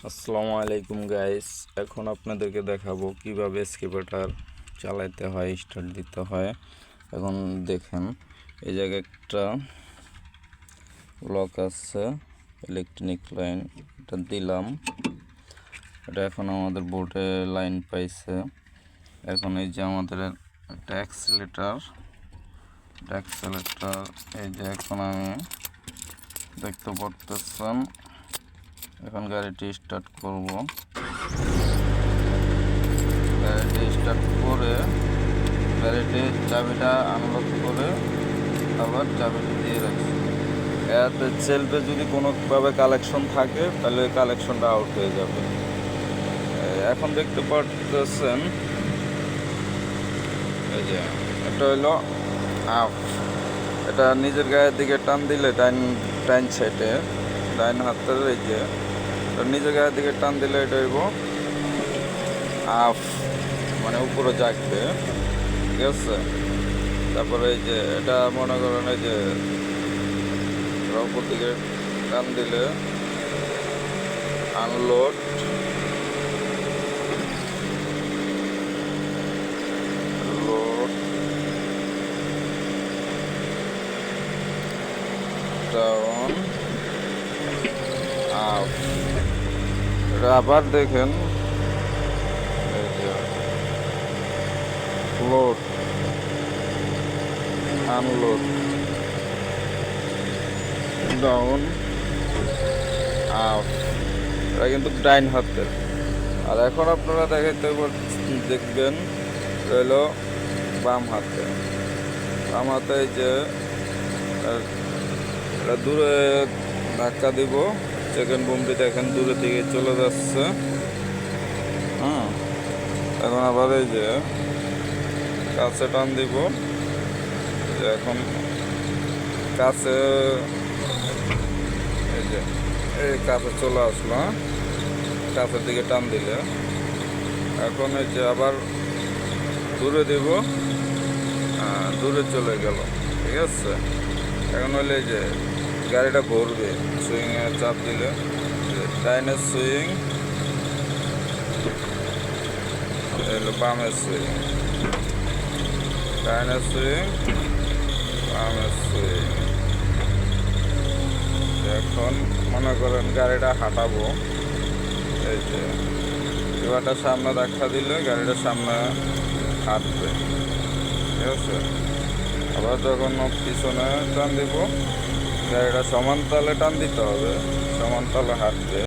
আসসালামু আলাইকুম গাইস, এখন আপনাদেরকে দেখাবো কিভাবে এসকেভেটর চালাতে হয়, স্টার্ট দিতে হয়। এখন দেখেন, এই জায়গায় একটা লক আছে, ইলেকট্রনিক লাইন, এটা দিলাম। এটা এখন আমাদের বোর্ডে লাইন পাইছে। এখন এই যে আমাদের একটা অ্যাক্সিলারেটর, এই যে এখন আমি দেখতে পারতেছেন। এখন গাড়িটি স্টার্ট করব। গাড়িটি স্টার্ট করে গাড়িটির চাবিটা আনলক করে আবার চাবিটি দিয়ে রাখছি। এতে সেলফে যদি কোনোভাবে কালেকশন থাকে তাহলে ওই কালেকশনটা আউট হয়ে যাবে। এখন দেখতে পাচ্ছেন এই যে এটা হইলো আপ। এটা নিজের গায়ের দিকে টান দিলে ডাইন সাইডে ডাইন হাতের এই যে নিজের গায়ের দিকে টান দিলে এটা হইব আপ, মানে উপরে জাগবে, ঠিক আছে। তারপরে এই যে এটা মনে করেন এই যে উপর দিকে টান দিলে আনলোড, লোড, ডাউন, আপ। এটা আবার দেখেন এই যে লোড, আনলোড, ডাউন, আপ। এটা কিন্তু ডাইন হাতের। আর এখন আপনারা দেখবেন রইল বাম হাতে। বাম হাতে এই যে এটা দূরে ধাক্কা দিব, সেকেন্ড বুমটি দেখেন দূরের দিকে চলে যাচ্ছে। এখন আবার এই যে কাছে টান দিব, এখন কাছে এই যে এই কাছে চলে আসলো, কাছের দিকে টান দিলে এখন এই যে আবার দূরে দিব, দূরে চলে গেল, ঠিক আছে। এখন হলে যে গাড়িটা ঘুরবে, সুইংয়ে চাপ দিলে ডাইনের সুইং, বামের সুইং, ডাইনের সুইং, বামের সুইং। এখন মনে করেন গাড়িটা হাঁটাবো, এই যে এবারটা সামনে দেখা দিলে গাড়িটা সামনে হাঁটবে, ঠিক আছে। আবার যখন পিছনে টান দিব, গাড়িটা সমান তালে টান দিতে হবে, সমান তালে হাঁটবে।